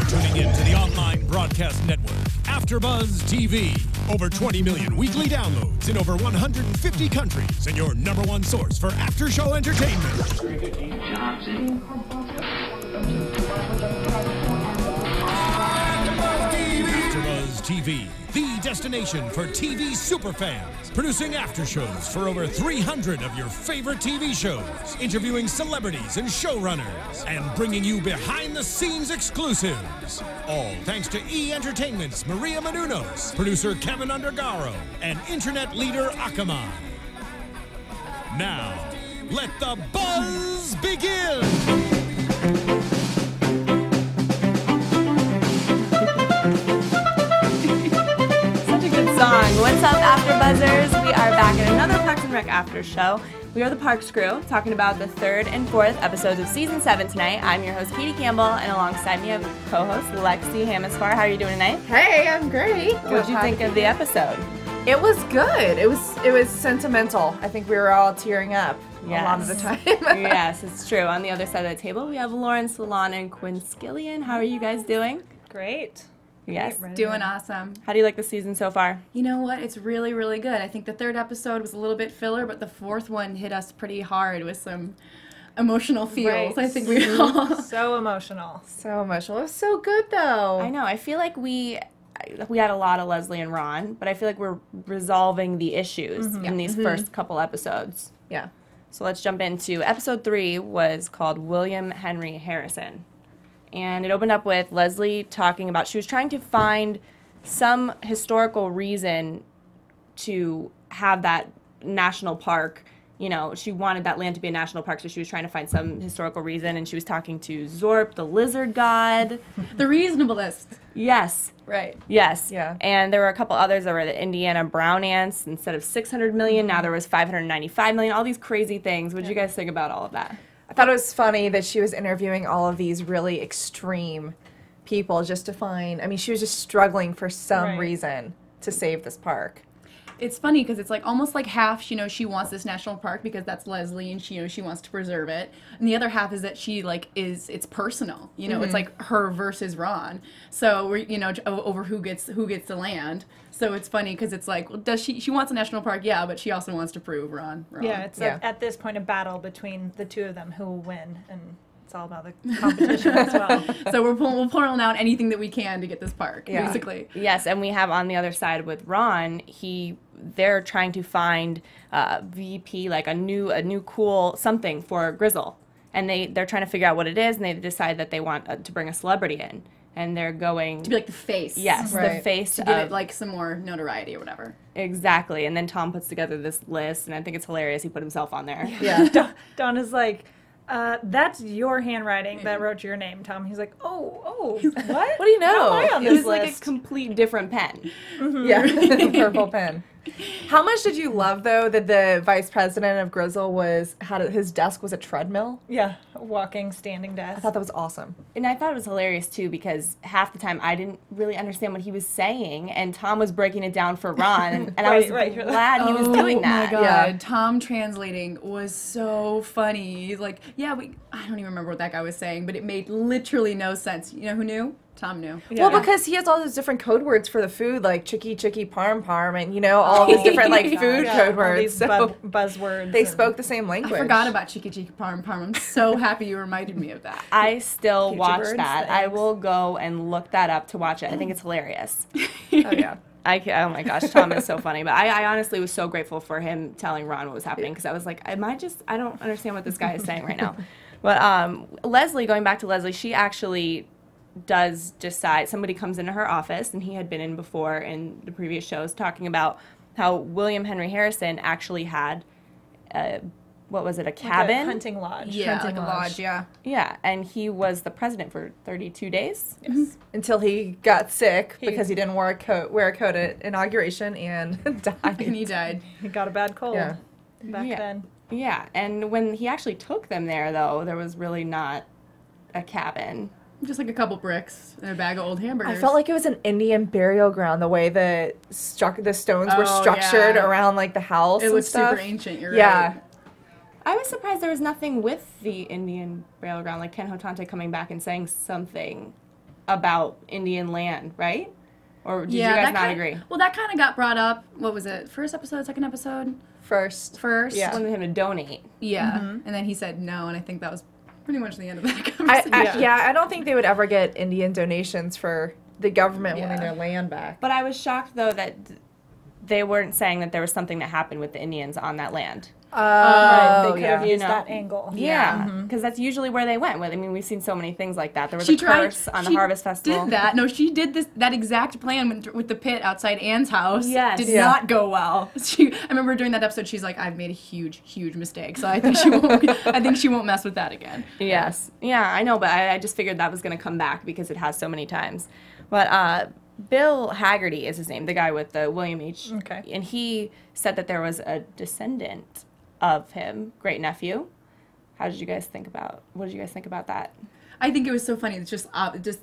You're tuning in to the online broadcast network, AFTERBUZZ TV. Over 20 million weekly downloads in over 150 countries, and your #1 source for after-show entertainment. AFTERBUZZ TV, the destination for TV superfans. Producing aftershows for over 300 of your favorite TV shows, interviewing celebrities and showrunners, and bringing you behind-the-scenes exclusives. All thanks to E! Entertainment's Maria Menounos, producer Kevin Undergaro, and internet leader Akamai. Now, let the buzz begin! Song. What's up, AfterBuzzers? We are back at another Parks and Rec after show. We are the Parks crew, talking about the 3rd and 4th episodes of Season 7 tonight. I'm your host, Katie Campbell, and alongside me I have co-host Lexie Hammesfahr. How are you doing tonight? Hey, I'm great. What did you think of the episode? It was good. It was sentimental. I think we were all tearing up a lot of the time. Yes, it's true. On the other side of the table, we have Lauren, Salaun, and Quinn, Scillian. How are you guys doing? Great. Yes. Doing awesome. How do you like the season so far? You know what? It's really, really good. I think the 3rd episode was a little bit filler, but the 4th one hit us pretty hard with some emotional feels. Right. I think we all... So emotional. So emotional. It was so good, though. I know. I feel like we had a lot of Leslie and Ron, but I feel like we're resolving the issues in these first couple episodes. Yeah. So let's jump into episode 3 was called William Henry Harrison. And it opened up with Leslie talking about, she was trying to find some historical reason to have that national park. You know, she wanted that land to be a national park, so she was trying to find some historical reason, and she was talking to Zorp, the lizard god. The reasonablest. Yes. Right. Yes. Yeah. And there were a couple others that were the Indiana brown ants. Instead of 600 million, now there was 595 million, all these crazy things. What did you guys think about all of that? I thought it was funny that she was interviewing all of these really extreme people just to find, I mean, she was just struggling for some reason to save this park. It's funny because it's like almost like half, you know, she wants this national park because that's Leslie and she, you know, she wants to preserve it. And the other half is that she like it's personal, you know, it's like her versus Ron. So we're, you know, over who gets the land. So it's funny because it's like, well, does she wants a national park? Yeah, but she also wants to prove Ron wrong. Yeah, it's at this point a battle between the two of them who will win, and it's all about the competition as well. So we're pulling out anything that we can to get this park, basically. Yes, and we have on the other side with Ron, they're trying to find VP, like a new cool something for Grizzle. And they're trying to figure out what it is, and they decide that they want to bring a celebrity in. And they're going... To be like the face. Yes, the face to give it like some more notoriety or whatever. Exactly. And then Tom puts together this list, and I think it's hilarious he put himself on there. Yeah. Don is like, that's your handwriting that wrote your name, Tom. He's like, oh, what? What do you know? How am I on it this was like list? a complete different pen. Yeah, purple pen. How much did you love, though, that the vice president of Grizzle his desk was a treadmill? Yeah, walking, standing desk. I thought that was awesome. And I thought it was hilarious, too, because half the time I didn't really understand what he was saying, and Tom was breaking it down for Ron, and I was glad he was doing that. Oh, my God. Tom translating was so funny. He's like, I don't even remember what that guy was saying, but it made literally no sense. You know who knew? Tom knew. Yeah. Well, because he has all those different code words for the food, like chicky, parm, and, you know, all these different, like, food code words. These buzzwords. They spoke the same language. I forgot about chicky, parm. I'm so happy you reminded me of that. I still watch that. I will go and look that up to watch it. I think it's hilarious. Oh, yeah. Oh my gosh, Tom is so funny. But I honestly was so grateful for him telling Ron what was happening, because I was like, I don't understand what this guy is saying right now. But Leslie, going back to Leslie, she actually does decide, somebody comes into her office, and he had been in before in the previous shows, talking about how William Henry Harrison actually had, what was it, a cabin? Like a hunting lodge. Yeah, hunting like a lodge, yeah. Yeah, and he was the president for 32 days. Yes. Until he got sick because he didn't wear a coat at inauguration and died. And he died. He got a bad cold back then. Yeah, and when he actually took them there, though, there was really not a cabin. Just like a couple bricks and a bag of old hamburgers. I felt like it was an Indian burial ground, the way the stones were structured around, like, the house. It was super ancient, you're right. I was surprised there was nothing with the Indian burial ground, like Ken Hotante coming back and saying something about Indian land, right? Or did Yeah, you guys that not kind- agree? Well, that kind of got brought up. What was it? First episode, second episode? First. First. Wanted him to donate. Yeah. And then he said no, and I think that was pretty much the end of that conversation. I don't think they would ever get Indian donations for the government wanting their land back. But I was shocked, though, that they weren't saying that there was something that happened with the Indians on that land. Right, they could yeah. have used You know. that angle. Yeah, because that's usually where they went with. I mean, we've seen so many things like that. There was a curse on the Harvest Festival. Did that? No, she did that exact plan with the pit outside Anne's house. Yes. Did Yeah. not go well. I remember during that episode, she's like, "I've made a huge, huge mistake." So I think she won't. I think she won't mess with that again. Yes. Yeah, I know, but I just figured that was going to come back because it has so many times. But Bill Haggerty is his name, the guy with the William H. Okay. And he said that there was a descendant of him, great nephew. What did you guys think about that? I think it was so funny. It's just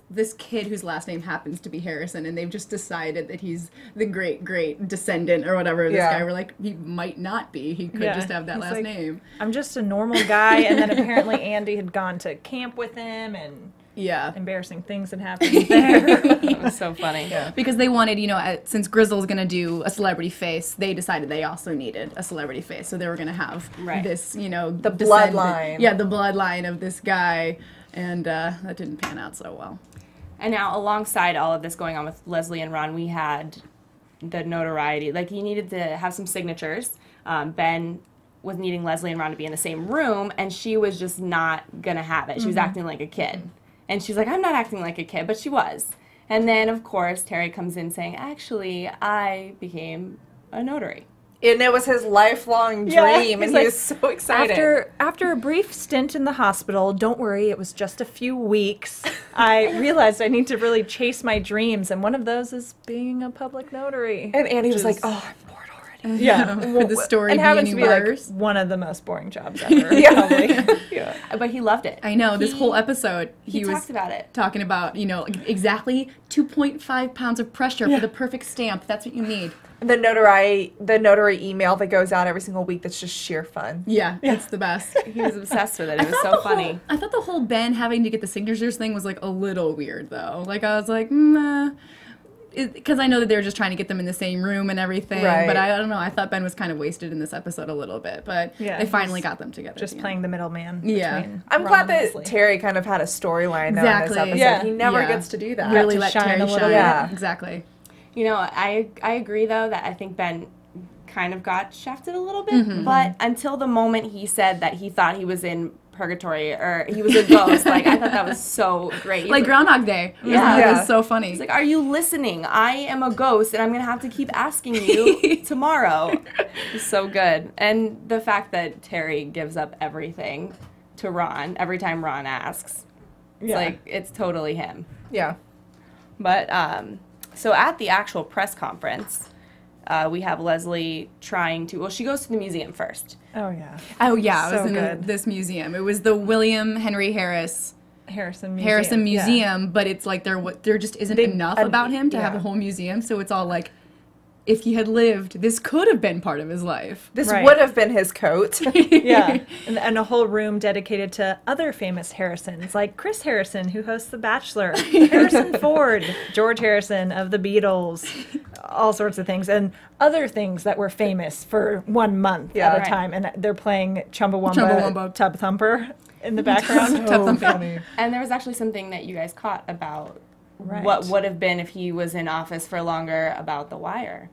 this kid whose last name happens to be Harrison, and they've just decided that he's the great descendant or whatever. This guy, we're like, he might not be. He could just have that He's last like, name. I'm just a normal guy, and then apparently Andy had gone to camp with him, and Yeah. embarrassing things had happened there. It was so funny. Because they wanted, since Grizzle's going to do a celebrity face, they decided they also needed a celebrity face. So they were going to have this, the bloodline. Yeah, the bloodline of this guy. And that didn't pan out so well. And now, alongside all of this going on with Leslie and Ron, we had the notoriety. Like, he needed to have some signatures. Ben was needing Leslie and Ron to be in the same room, and she was just not going to have it. She was acting like a kid. And she's like, I'm not acting like a kid, but she was. And then, of course, Terry comes in saying, actually, I became a notary. And it was his lifelong dream, and he was so excited. After a brief stint in the hospital, don't worry, it was just a few weeks, I realized I need to really chase my dreams, and one of those is being a public notary. And Andy was like, oh, I'm bored already. Yeah. Could the story And be happens any to be like worse? one of the most boring jobs ever, probably. But he loved it. I know, this whole episode, He was talked about it. talking about, exactly 2.5 pounds of pressure for the perfect stamp. That's what you need. The notary email that goes out every single week that's just sheer fun. Yeah, it's the best. He was obsessed with it. It was so funny. I thought the whole Ben having to get the signatures thing was like a little weird though. Like I was like, because I know that they were just trying to get them in the same room and everything. Right. But I don't know. I thought Ben was kind of wasted in this episode a little bit. But they finally got them together. Just at the playing the middleman. Yeah. between I'm Ron glad and that Leslie. Terry kind of had a storyline though in this Exactly. episode. Yeah. He never Yeah. gets to do that. Really to let shine Terry a little shine. bit. Yeah. Exactly. I agree, though, that I think Ben kind of got shafted a little bit. But until the moment he said that he thought he was in purgatory or he was a ghost, I thought that was so great. Like Groundhog Day. Yeah. It was so funny. He's like, are you listening? I am a ghost, and I'm going to have to keep asking you tomorrow. It's so good. And the fact that Terry gives up everything to Ron every time Ron asks. It's it's totally him. Yeah. But, so at the actual press conference, we have Leslie trying to, she goes to the museum first. Oh, yeah. Oh yeah, it So was in good. this museum. It was the William Henry Harrison Harrison Museum, but it's like there just isn't enough about him to have a whole museum. So it's all like, if he had lived, this could have been part of his life. This Right. would have been his coat. Yeah, and a whole room dedicated to other famous Harrisons, like Chris Harrison, who hosts The Bachelor, Harrison Ford, George Harrison of the Beatles, all sorts of things, and other things that were famous for 1 month at a Right. time. And they're playing Chumbawamba. Chumbawamba Tub Thumper in the background. So funny. And there was actually something that you guys caught about Right. what would have been if he was in office for longer about The Wire.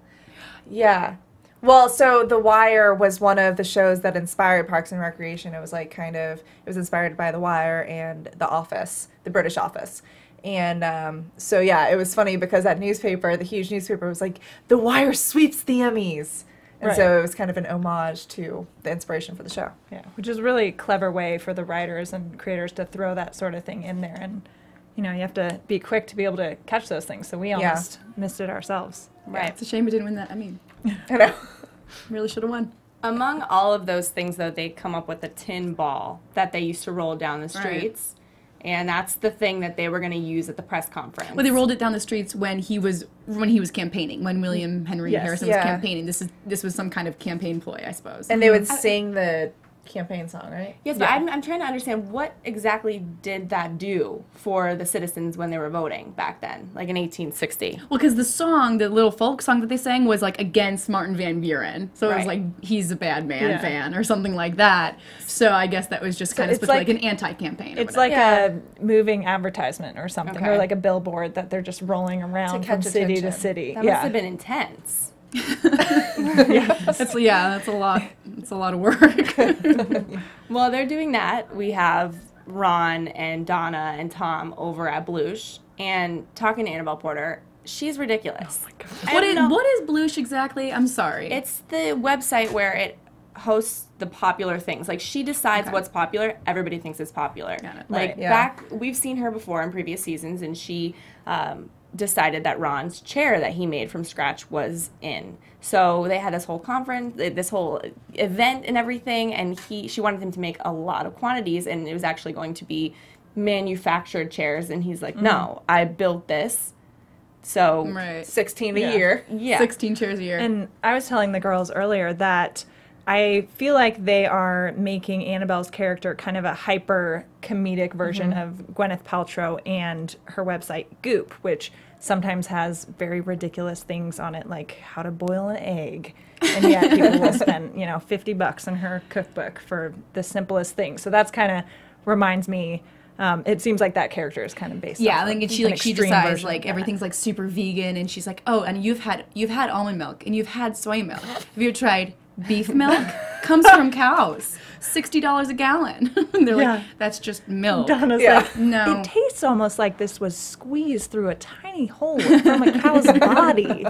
Yeah. Well, so The Wire was one of the shows that inspired Parks and Recreation. It was it was inspired by The Wire and The Office, the British Office. And so, yeah, it was funny because that newspaper, the huge newspaper, was like, The Wire sweeps the Emmys. And Right. so it was kind of an homage to the inspiration for the show. Yeah, which is a really clever way for the writers and creators to throw that sort of thing in there. And, you have to be quick to be able to catch those things. So we almost missed it ourselves. Right. It's a shame we didn't win that. I mean, I know. really should have won. Among all of those things, though, they come up with a tin ball that they used to roll down the streets. And that's the thing that they were going to use at the press conference. Well, they rolled it down the streets when he was campaigning, when William Henry Yes. Harrison was campaigning. This was some kind of campaign ploy, I suppose. And they would sing the campaign song, right? Yes, but I'm trying to understand what exactly did that do for the citizens when they were voting back then, like in 1860. Well, because the song, the little folk song that they sang, was like against Martin Van Buren, so it was Right. like he's a bad man fan or something like that. So I guess that was just kind of it's supposed to be like- like an anti-campaign. or It's whatever. like a moving advertisement or something, Okay. or like a billboard that they're just rolling around from catch city to attention. city. That must have been intense. that's a lot. It's a lot of work. Well, they're doing that. We have Ron and Donna and Tom over at Blush and talking to Annabelle Porter. She's ridiculous. Oh my God. What is Blush exactly? I'm sorry. It's the website where it hosts the popular things. Like, she decides what's popular. Everybody thinks it's popular. Got it. Like, Right. Yeah. back, we've seen her before in previous seasons, and she decided that Ron's chair that he made from scratch was in. So they had this whole conference, this whole event and everything, and she wanted him to make a lot of quantities, and it was actually going to be manufactured chairs, and he's like, no, I built this. So, right. 16 a year. yeah. 16 chairs a year. And I was telling the girls earlier that I feel like they are making Annabelle's character kind of a hyper comedic version of Gwyneth Paltrow and her website Goop, which sometimes has very ridiculous things on it, like how to boil an egg. And yet people will spend, $50 in her cookbook for the simplest thing. So that's kind of reminds me. It seems like that character is kind of based. Yeah, off like, and of she an like she extreme decides version of like that. everything's like super vegan, and she's like, oh, and you've had almond milk, and you've had soy milk. Have you tried beef milk? Comes from cows. $60 a gallon. And they're Yeah. like, that's just milk. Donna's Yeah. like, No. it tastes almost like this was squeezed through a tiny hole from a cow's body.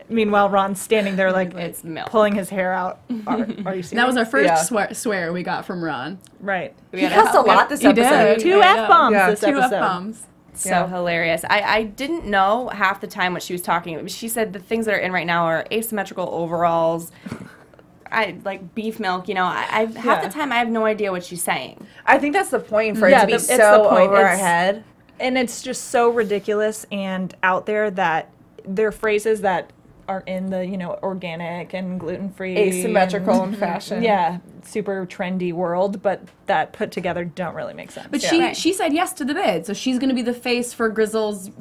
Meanwhile, Ron's standing there like It's milk. pulling his hair out. Are you serious? That was our first Yeah. swear we got from Ron. right. He cussed a lot this He did. episode. Two Yeah. F-bombs Yeah. this 2 episode. F-bombs. So Yeah. hilarious. I didn't know half the time what she was talking about. She said the things that are in right now are asymmetrical overalls. I like beef milk, half Yeah. the time I have no idea what she's saying. I think that's the point for it Yeah, to be it's the so point. over our It's- head. And it's just so ridiculous and out there that they're phrases that are in the, organic and gluten-free. Asymmetrical in fashion. Yeah, super trendy world, but that put together don't really make sense. But Yeah. she said yes to the bid, so she's going to be the face for Grizzle's,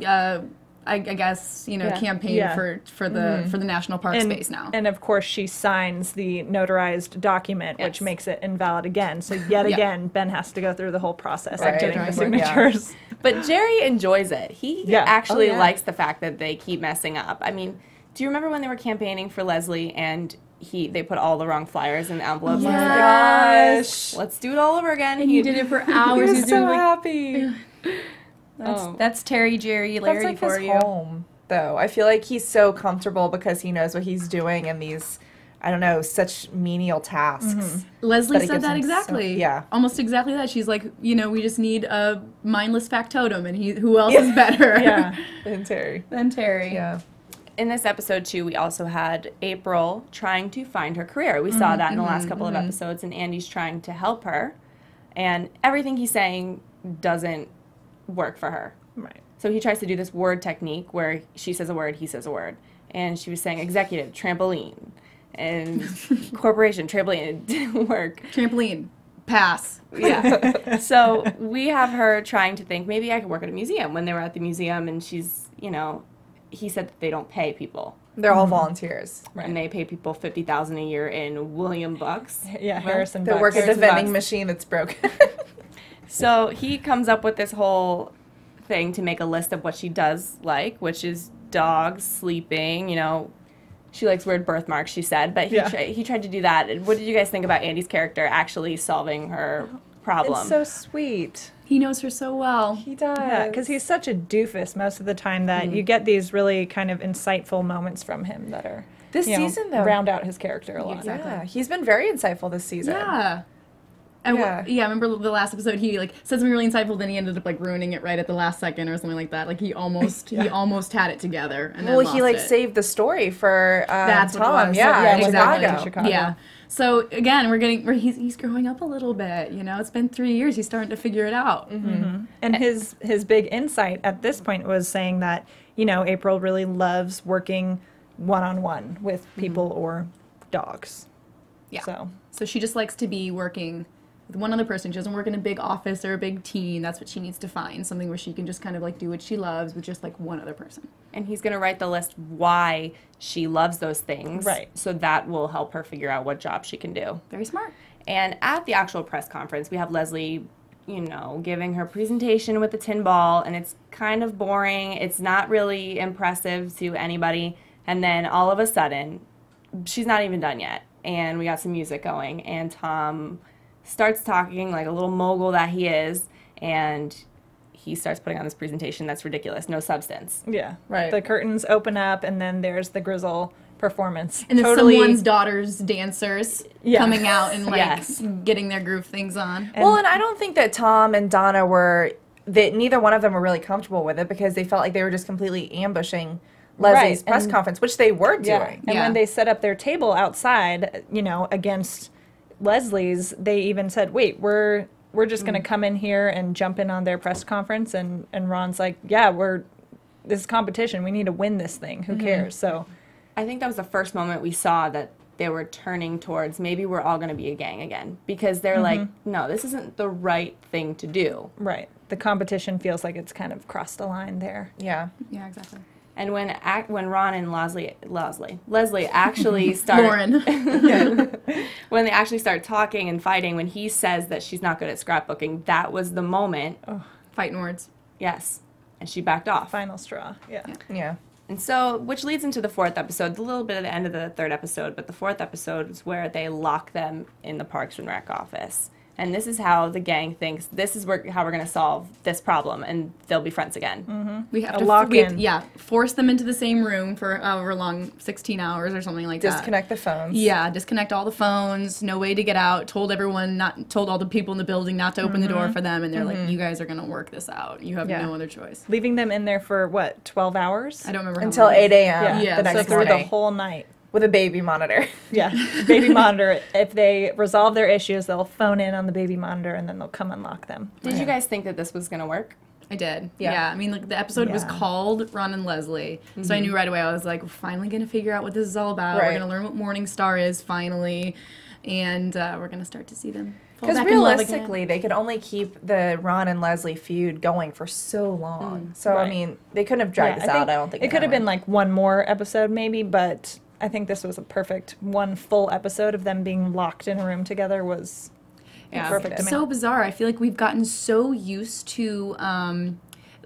I guess, campaign Yeah. for the national park space now. And of course, she signs the notarized document, which Yes. makes it invalid again. So yet Yeah. again, Ben has to go through the whole process Right. of getting the Exactly. Yeah. signatures. But Jerry enjoys it. He Yeah. actually Oh, yeah. likes the fact that they keep messing up. I mean, do you remember when they were campaigning for Leslie and they put all the wrong flyers in the envelopes? And he was like, Gosh. let's do it all over again. And you did it for He hours. was He's so doing, like, happy. that's Terry, Jerry, That's Larry like for his you. home, though. I feel like he's so comfortable because he knows what he's doing and these, I don't know, such menial tasks. Leslie But it said gives that him so- exactly. yeah. Almost exactly that. She's like, we just need a mindless factotum, and who else is better Yeah. And Terry. than Terry? Yeah. In this episode, too, we also had April trying to find her career. We saw that in the last couple of episodes, and Andy's trying to help her. And everything he's saying doesn't work for her. Right. So he tries to do this word technique where she says a word, he says a word. And she was saying executive, trampoline, and corporation, trampoline. It didn't work. Trampoline. Pass. Yeah. So we have her trying to think, maybe I could work at a museum. When they were at the museum, and she's, he said that they don't pay people. They're all volunteers. And they pay people $50,000 a year in William bucks. Yeah, Harrison They Bucks. work at the Harrison vending Bucks. machine that's broken. So he comes up with this whole thing to make a list of what she does like, which is dogs, sleeping, she likes weird birthmarks, she said, but he tried to do that. And what did you guys think about Andy's character actually solving her problem? It's so sweet. He knows her so well. He does. Yeah, because he's such a doofus most of the time that you get these really kind of insightful moments from him that are This season, though. round out his character a lot. Yeah, he's been very insightful this season. Yeah. And Yeah. I remember the last episode he said something really insightful, then he ended up ruining it right at the last second or something like that. Like he almost had it together and then Well, he lost it. saved the story for That's what it Tom. was. Yeah, in exactly. Chicago. Yeah. So again, he's growing up a little bit. It's been 3 years. He's starting to figure it out. And his big insight at this point was saying that, April really loves working one-on-one with people or dogs. Yeah. So she just likes to be working with one other person. She doesn't work in a big office or a big team. That's what she needs to find. Something where she can just kind of like do what she loves with just like one other person. And he's going to write the list why she loves those things. Right. So that will help her figure out what job she can do. Very smart. And at the actual press conference, we have Leslie, you know, giving her presentation with the tin ball, and it's kind of boring. It's not really impressive to anybody. And then all of a sudden, she's not even done yet. And we got some music going, and Tom starts talking like a little mogul that he is, and he starts putting on this presentation that's ridiculous, no substance. yeah, Right. The curtains open up, and then there's the Grizzle performance. And then someone's daughter's dancers coming out and like Yes. getting their groove things on. Well, and I don't think that Tom and Donna were, that neither one of them were really comfortable with it because they felt like they were just completely ambushing Leslie's Right, press and- conference, which they were doing. And Yeah. when they set up their table outside, you know, against Leslie's, they even said, "Wait, we're just going to come in here and jump in on their press conference." And Ron's like, "Yeah, this is competition. We need to win this thing. Who cares?" So, I think that was the first moment we saw that they were turning towards maybe we're all going to be a gang again, because they're like, no, this isn't the right thing to do. right, the competition feels like it's kind of crossed a line there. Yeah. Yeah, exactly. And when Ron and Leslie actually start Lauren. when they actually start talking and fighting, when he says that she's not good at scrapbooking, that was the moment. Fighting words. Yes. And she backed off. Final straw. Yeah. Yeah. And so, which leads into the fourth episode, a little bit at the end of the third episode, but the fourth episode is where they lock them in the Parks and Rec office. And this is how the gang thinks, this is how we're going to solve this problem, and they'll be friends again. We have A to lock-in. force them into the same room for however long, 16 hours or something like that. Disconnect the phones. Yeah, disconnect all the phones, no way to get out, told all the people in the building not to open the door for them, and they're like, you guys are going to work this out. You have no other choice. Leaving them in there for what, 12 hours? I don't remember how Until long. 8 a.m. Yeah, the so next through the morning whole night. with a baby monitor. Yeah, baby monitor. If they resolve their issues, they'll phone in on the baby monitor, and then they'll come unlock them. Did you guys think that this was going to work? I did. Yeah. Yeah. I mean, like, the episode was Yeah. called Ron and Leslie. So I knew right away, I was like, we're finally going to figure out what this is all about. Right. We're going to learn what Morningstar is finally. And we're going to start to see them fall Because back in love again. realistically, they could only keep the Ron and Leslie feud going for so long. So, I right. mean, they couldn't have dragged this out, I don't think. it could have been like one more episode maybe, but I think this was a perfect one full episode of them being locked in a room together was Yeah. perfect It's amount. so bizarre. I feel like we've gotten so used to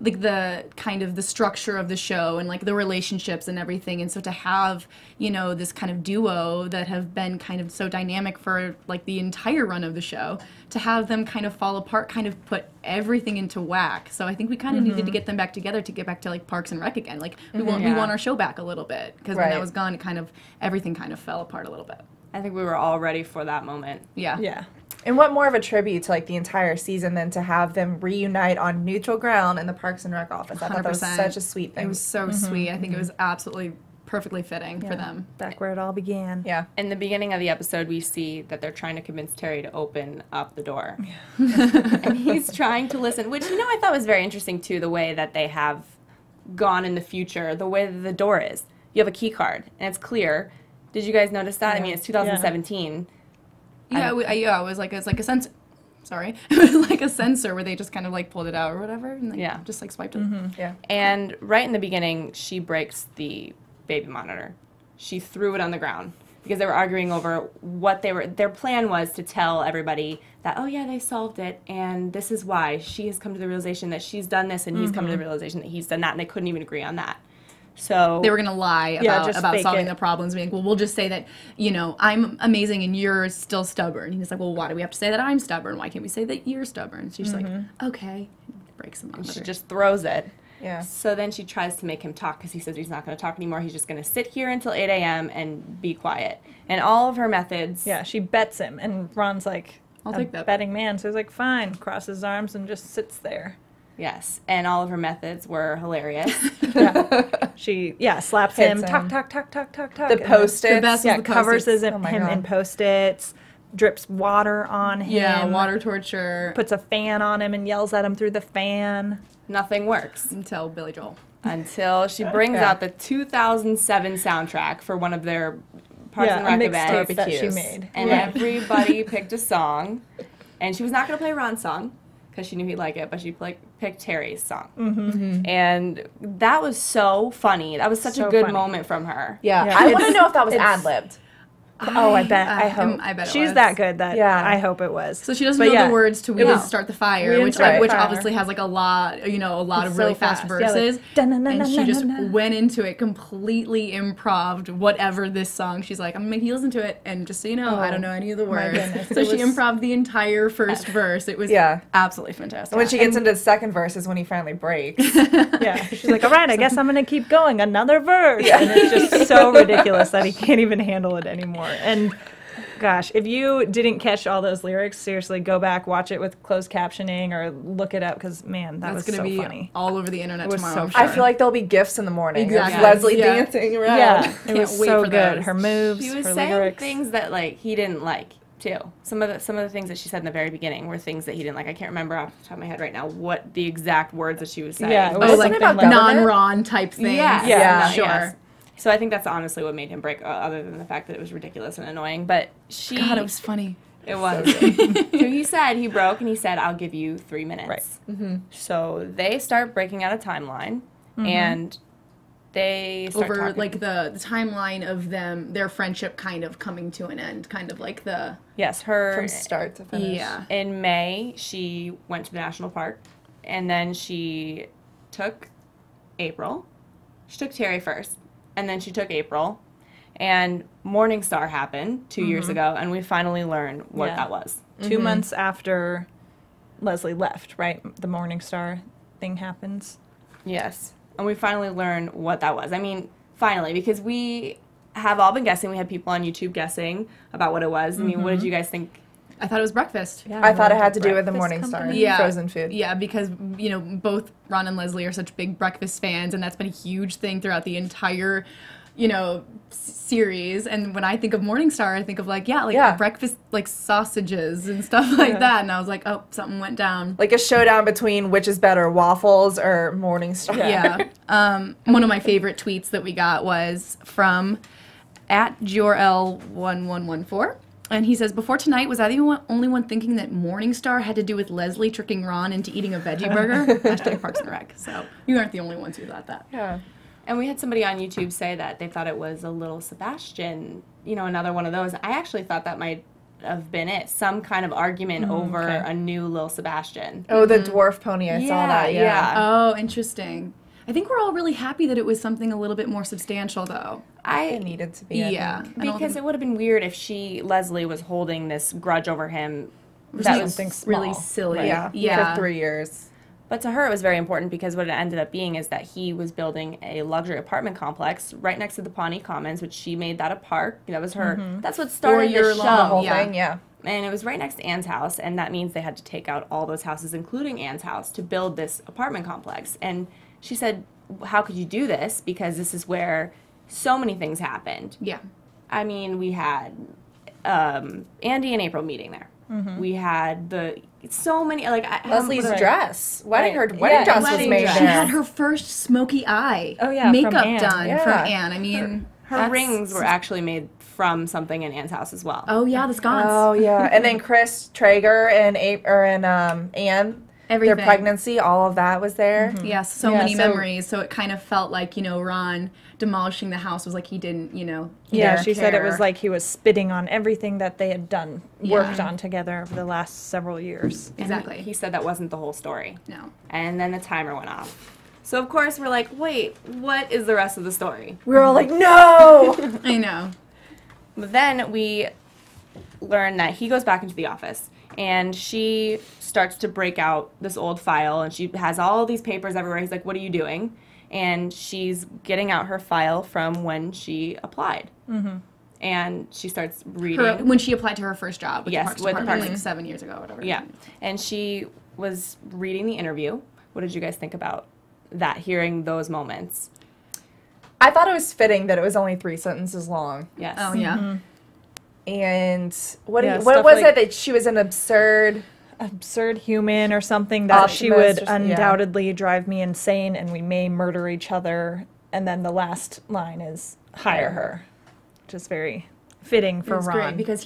like the kind of the structure of the show and like the relationships and everything, and so to have, you know, this kind of duo that have been kind of so dynamic for like the entire run of the show, to have them kind of fall apart kind of put everything into whack. So I think we kind of needed to get them back together to get back to like Parks and Rec again. Like we want our show back a little bit, because when Right. that was gone, it kind of everything kind of fell apart a little bit. I think we were all ready for that moment. Yeah. Yeah. And what more of a tribute to like the entire season than to have them reunite on neutral ground in the Parks and Rec office? I thought that was 100%. such a sweet thing. It was so sweet. I think it was absolutely perfectly fitting for them. Back where it all began. yeah. In the beginning of the episode, we see that they're trying to convince Terry to open up the door. And he's trying to listen, which, you know, I thought was very interesting, too, the way that they have gone in the future, the way that the door is. You have a key card, and it's clear. Did you guys notice that? I mean, it's 2017. Yeah, it was like a sensor. Sorry, it was like a sensor where they just kind of like pulled it out or whatever, and like, Yeah. just like swiped it. Yeah. And right in the beginning, she breaks the baby monitor. She threw it on the ground because they were arguing over what their plan was to tell everybody that, oh yeah, they solved it, and this is why. She has come to the realization that she's done this, and he's come to the realization that he's done that, and they couldn't even agree on that. So They were gonna lie Yeah, just about fake solving it. the problems. Being like, well, we'll just say that, you know, I'm amazing and you're still stubborn. And he's like, well, why do we have to say that I'm stubborn? Why can't we say that you're stubborn? So she's like, okay, breaks the monitor. she just throws it. Yeah. So then she tries to make him talk because he says he's not going to talk anymore. He's just going to sit here until 8 a.m. and be quiet. And all of her methods. Yeah, she bets him, and Ron's like, I'll a take that. betting man, so he's like, fine, crosses his arms and just sits there. Yes. And all of her methods were hilarious. She, slaps Hits him, him. talk, talk, talk, talk, talk, talk. The and then- Post-its. The best Yeah, was the covers Post-its. him Oh my in God. Post-its, drips water on him. Yeah, water torture Puts a fan on him and yells at him through the fan. Nothing works until Billy Joel. until she brings Yeah. out the 2007 soundtrack for one of their Parks and Rec a event mixtape that she barbecues. made. and everybody picked a song, and she was not going to play Ron's song because she knew he'd like it, but she picked Terry's song. And that was so funny. That was such So a good funny. moment from her. Yeah, Yeah. I want to It's- know if that was it's- ad-libbed. Oh, I bet. I hope. I bet it She's was. that good that Yeah. I hope it was. So she doesn't But know yeah, the words to "We it Didn't was- Start the We Fire," Didn't which Start the Fire. obviously has like a lot of It's really so fast fast. Yeah, like, verses. And she just "Da-na-na-na-na-na-na." went into it completely improv'd whatever this song. She's like, I'm gonna make you listen to it, and just so you know, I don't know any of the my words. goodness, So it she was- improv'd the entire first verse. It was Yeah. absolutely fantastic. And when she gets into the second verse is when he finally breaks. Yeah, she's like, all right, I guess I'm going to keep going, another verse. And it's just so ridiculous that he can't even handle it anymore. And gosh, if you didn't catch all those lyrics, seriously, go back, watch it with closed captioning or look it up because, man, that That's was gonna so be funny. all over the internet It was tomorrow. so I'm I sure. feel like there'll be gifs in the morning Exactly. of Leslie Yeah. dancing around. Yeah, it Can't was wait so for good. those. Her moves, She was her saying lyrics. things that like he didn't like too. Some of the things that she said in the very beginning were things that he didn't like. I can't remember off the top of my head right now what the exact words that she was saying. Yeah, it but- was Oh, like Something about government? non-Ron type things. Yes. Yeah. sure. Yes. So I think that's honestly what made him break, other than the fact that it was ridiculous and annoying. But she, God, it was funny. it was. So he said he broke, and he said, "I'll give you 3 minutes." Right. So they start breaking out a timeline, and they start Over talking. like the timeline of their friendship kind of coming to an end, kind of like the Yes, her From start to finish. yeah. in May, she went to the national park, and then she took April. She took Terry first, and then she took April, and Morning Star happened 2 years ago, and we finally learned what Yeah. that was. 2 months after Leslie left, right? The Morning Star thing happens. Yes, and we finally learned what that was. I mean, finally, because we have all been guessing. We had people on YouTube guessing about what it was. I mean, what did you guys think? I thought it was breakfast. Yeah, I thought it we're had to do with the breakfast Morning company. Star Yeah. frozen food. Yeah, because both Ron and Leslie are such big breakfast fans, and that's been a huge thing throughout the entire, series. And when I think of Morningstar, I think of Yeah. breakfast like sausages and stuff like that. And I was like, oh, something went down. Like a showdown between which is better, waffles or Morning Star. Yeah. One of my favorite tweets that we got was from @JorL1114. And he says, before tonight, was I the only one thinking that Morningstar had to do with Leslie tricking Ron into eating a veggie burger? Hashtag Parks and Rec. So you aren't the only ones who thought that. Yeah. And we had somebody on YouTube say that they thought it was a little Sebastian, another one of those. I actually thought that might have been it. Some kind of argument over okay. a new Lil Sebastian. Oh, the dwarf pony. I saw that. Yeah. Oh, interesting. I think we're all really happy that it was something a little bit more substantial, though. It needed to be. I Yeah. think. I don't Because think- it would have been weird if Leslie was holding this grudge over him. that was something really small. silly. Yeah. Yeah. For 3 years. But to her, it was very important because what it ended up being is that he was building a luxury apartment complex right next to the Pawnee Commons, which she made that a park. That was her. That's what started the year show. long, The whole Yeah. thing. Yeah. And it was right next to Anne's house, and that means they had to take out all those houses, including Anne's house, to build this apartment complex. And she said, how could you do this? Because this is where so many things happened. Yeah. I mean, we had Andy and April meeting there. We had so many, Leslie's what- dress. Right. Wedding Yeah, dress was wedding made dress. She there. had her first smoky eye Oh, yeah, from makeup Anne. done Yeah. from Anne. I mean, Her that's- rings were actually made from something in Anne's house as well. Oh, yeah, the sconce. Oh yeah, and then Chris Traeger and Anne, Everything. their pregnancy, all of that was there. Yes, so Yeah, many so- memories. So it kind of felt like, Ron demolishing the house was like he didn't, Yeah, care. she said it was like he was spitting on everything that they had done, Yeah. worked on together over the last several years. And Exactly. He said that wasn't the whole story. No. And then the timer went off. So, of course, we're like, wait, what is the rest of the story? We were all like, no. I know. But then we learn that he goes back into the office, and she starts to break out this old file, and she has all these papers everywhere. He's like, what are you doing? And she's getting out her file from when she applied. And she starts reading. When she applied to her first job with Yes, the Parks with the Department Parks. like 7 years ago or whatever. Yeah. And she was reading the interview. What did you guys think about that, hearing those moments? I thought it was fitting that it was only 3 sentences long. Yes. Oh, yeah. And what Yeah, what stuff was like- it that she was an absurd? Absurd human or something that she would Optimist or yeah. undoubtedly drive me insane and we may murder each other. And then the last line is hire her, which is very fitting for It's Ron. great because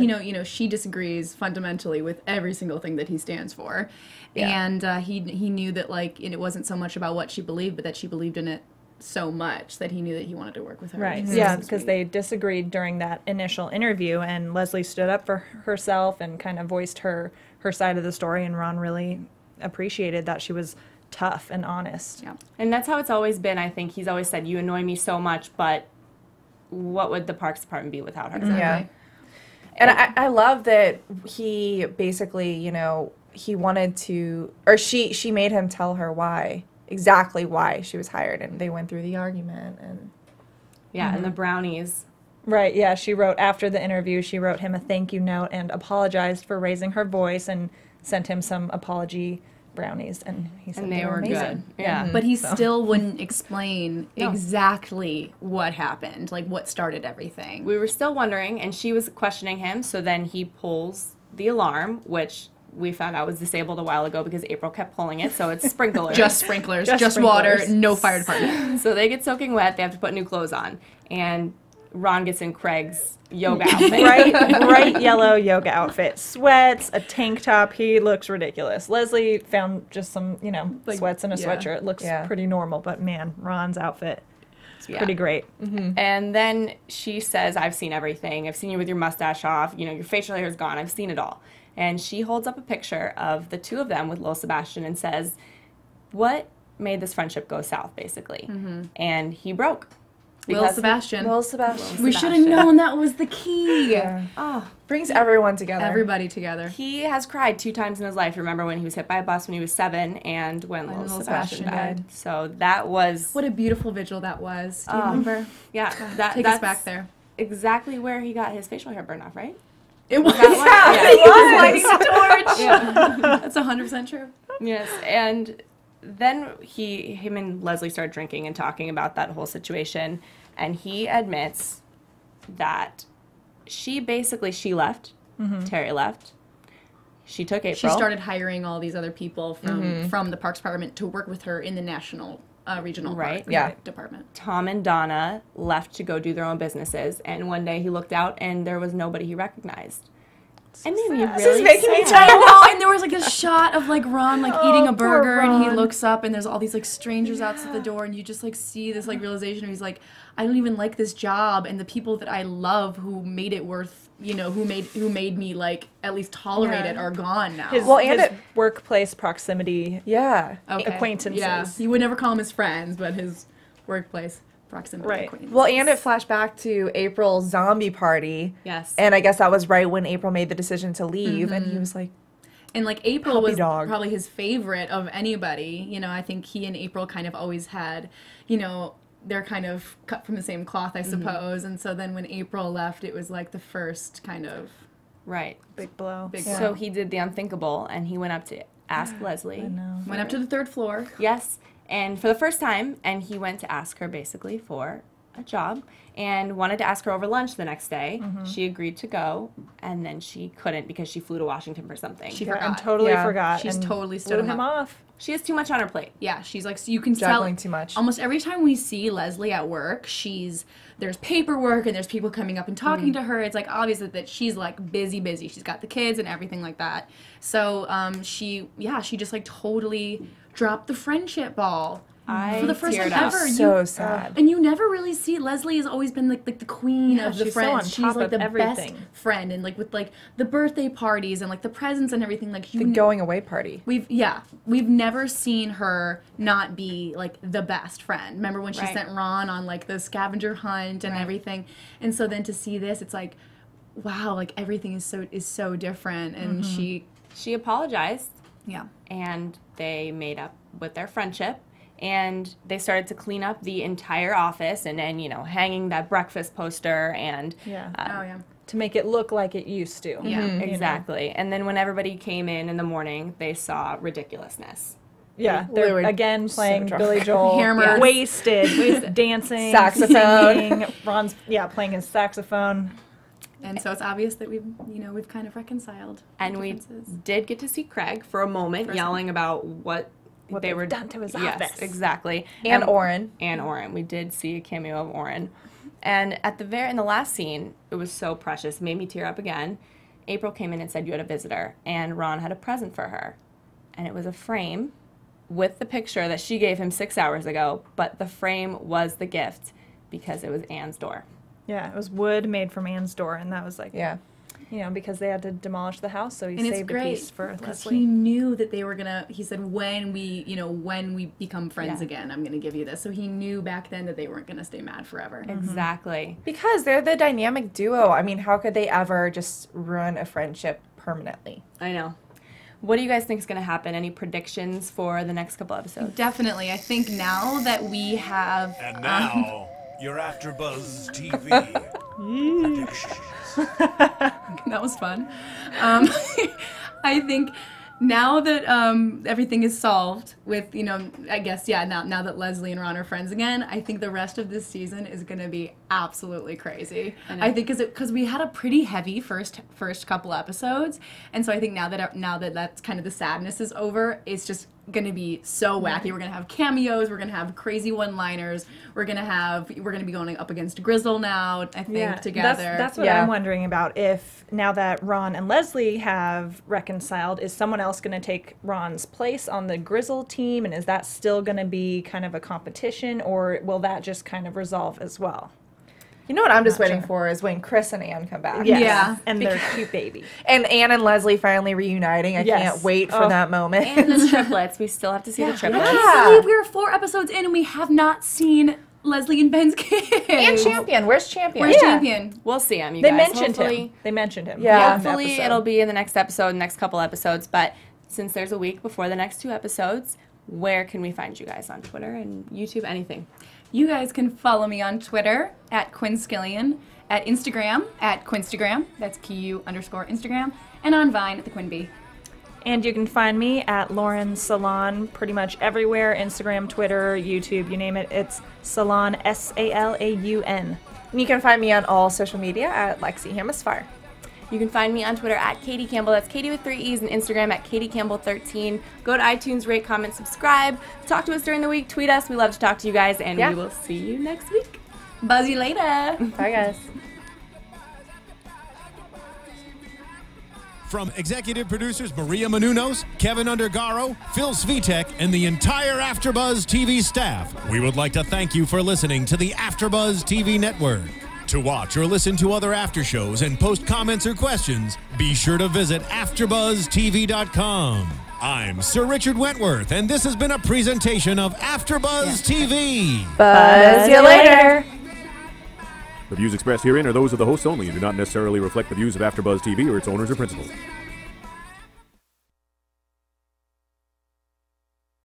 she disagrees fundamentally with every single thing that he stands for, and he knew that it wasn't so much about what she believed, but that she believed in it so much that he knew that he wanted to work with her. Right. It's Yeah, so because sweet. they disagreed during that initial interview, and Leslie stood up for herself and kind of voiced her side of the story, and Ron really appreciated that she was tough and honest. Yeah. And that's how it's always been. I think he's always said, "You annoy me so much, but what would the Parks Department be without her?" Yeah. And I love that he basically, he wanted to, or she made him tell her exactly why she was hired, and they went through the argument. And Yeah, and the brownies. Right, yeah, she wrote, after the interview, she wrote him a thank you note and apologized for raising her voice and sent him some apology brownies, and he said And they were amazing. good. Yeah. But he still wouldn't explain exactly what happened, like what started everything. We were still wondering, and she was questioning him, so then he pulls the alarm, which we found out was disabled a while ago because April kept pulling it, so it's sprinklers. Just sprinklers, Just just water, sprinklers. no fire department. So they get soaking wet, they have to put new clothes on, and Ron gets in Craig's yoga outfit. Bright yellow yoga outfit, sweats, a tank top. He looks ridiculous. Leslie found just some, sweats and a sweatshirt. It looks pretty normal, but man, Ron's outfit is pretty great. And then she says, "I've seen everything. I've seen you with your mustache off. Your facial hair is gone. I've seen it all." And she holds up a picture of the two of them with Lil Sebastian and says, "What made this friendship go south, basically?" And he broke. Will Sebastian. Will Sebastian We should have known that was the key. brings everyone together. Everybody together. He has cried 2 times in his life. Remember when he was hit by a bus when he was 7 and when Lil Sebastian died. So that was... What a beautiful vigil that was. Do you remember? Yeah. Take us back there. Exactly where he got his facial hair burned off, right? It was. It was. Torch. That's 100% true. Yes, and then him and Leslie start drinking and talking about that whole situation, and he admits that she left, Terry left, she took April. She started hiring all these other people from the Parks Department to work with her in the National Regional Park Department. Tom and Donna left to go do their own businesses, and one day he looked out and there was nobody he recognized. I mean, This is making me I know, and there was like a shot of like Ron like eating a burger, and he Ron. looks up, and there's all these like strangers outside the door, and you just like see this like realization where he's like, I don't even like this job, and the people that I love who made it worth, who made me like at least tolerate it are gone now. His workplace proximity acquaintances. Yeah, he would never call them his friends, but his workplace proximity acquaintances. Well, and it flashed back to April's zombie party. Yes. And I guess that was right when April made the decision to leave, and he was like, And like April Puppy was dog. probably his favorite of anybody. I think he and April kind of always had, they're kind of cut from the same cloth, I suppose. And so then when April left, it was like the first kind of Right. Big blow. So he did the unthinkable, and he went up to ask Leslie. went up to the 3rd floor. Yes, and for the first time, and he went to ask her basically for a job and wanted to ask her over lunch the next day. She agreed to go, and then she couldn't because she flew to Washington for something. She And forgot. totally forgot. She's and totally blew stood him off. She has too much on her plate. Yeah, she's like, so you can juggling tell too much. almost every time we see Leslie at work, there's paperwork and there's people coming up and talking to her. It's like obvious that she's like busy. She's got the kids and everything like that. So she just like totally dropped the friendship ball. For the first time teared up. ever. so sad. And you never really see Leslie has always been like the queen of the she's so friends. on She's top like of the everything. best friend, and like with like the birthday parties and like the presents and everything. Like The going away party. We've never seen her not be like the best friend. Remember when she sent Ron on like the scavenger hunt and everything? And so then to see this, it's like, wow, like everything is so different. And She apologized, yeah. and they made up with their friendship. And they started to clean up the entire office, and then, hanging that breakfast poster and... To make it look like it used to. Yeah. Exactly. And then when everybody came in the morning, they saw ridiculousness. Yeah, They they're were again playing drunk. Billy Joel, Hammered. wasted, dancing, Saxophone. singing. Ron's playing his saxophone. And so it's obvious that we've kind of reconciled. And we differences. did get to see Craig for a moment yelling about what they were done to his Yes, office. exactly. And Oren. And Oren. We did see a cameo of Oren. And in the last scene, it was so precious, made me tear up again. April came in and said you had a visitor, and Ron had a present for her. And it was a frame with the picture that she gave him 6 hours ago, but the frame was the gift because it was Anne's door. Yeah, it was wood made from Anne's door, and that was like, Yeah. you know, because they had to demolish the house, so he And it's saved a great piece for because Leslie. he knew that they were gonna. He said, when we become friends again, I'm gonna give you this. So he knew back then that they weren't gonna stay mad forever. Exactly. Because they're the dynamic duo. I mean, how could they ever just ruin a friendship permanently? I know. What do you guys think is going to happen? Any predictions for the next couple episodes? Definitely. I think now that we have. And now, your AfterBuzz TV predictions. That was fun. I think now that everything is solved with, I guess, now that Leslie and Ron are friends again, I think the rest of this season is going to be absolutely crazy. I think because we had a pretty heavy first couple episodes, and so I think now that that's kind of the sadness is over, it's just going to be so wacky. We're going to have cameos, we're going to have crazy one-liners, we're going to be going up against Grizzle now, I think, together. That's what I'm wondering about. If now that Ron and Leslie have reconciled, is someone else going to take Ron's place on the Grizzle team, and is that still going to be kind of a competition, or will that just kind of resolve as well? You know what I'm just waiting for is when Chris and Anne come back. Yes. Yeah. And their cute baby. And Anne and Leslie finally reuniting. I can't wait for that moment. And the triplets. We still have to see the I triplets. can't believe we're 4 episodes in and we have not seen Leslie and Ben's kids. And Champion. Where's Champion? Where's Champion? We'll see him, you They guys. mentioned Hopefully- him. They mentioned him. Yeah. in the Hopefully episode. it'll be in the next episode, next couple episodes. But since there's a week before the next 2 episodes, where can we find you guys on Twitter and YouTube, anything? You guys can follow me on Twitter at Quinn Scillian, at Instagram at Quinstagram, that's Q_Instagram, and on Vine at the Quinn Bee. And you can find me at Lauren Salaun pretty much everywhere, Instagram, Twitter, YouTube, you name it. It's Salaun, Salaun. And you can find me on all social media at Lexie Hammesfahr. You can find me on Twitter at Katie Campbell. That's Katie with 3 E's, and Instagram at Katie Campbell13. Go to iTunes, rate, comment, subscribe. Talk to us during the week. Tweet us. We love to talk to you guys, and we will see you next week. Buzz you later. Bye, guys. From executive producers Maria Menounos, Kevin Undergaro, Phil Svitek, and the entire AfterBuzz TV staff, we would like to thank you for listening to the AfterBuzz TV network. To watch or listen to other after shows and post comments or questions, be sure to visit AfterBuzzTV.com. I'm Sir Richard Wentworth, and this has been a presentation of AfterBuzz TV. Buzz you later. The views expressed herein are those of the hosts only and do not necessarily reflect the views of AfterBuzz TV or its owners or principals.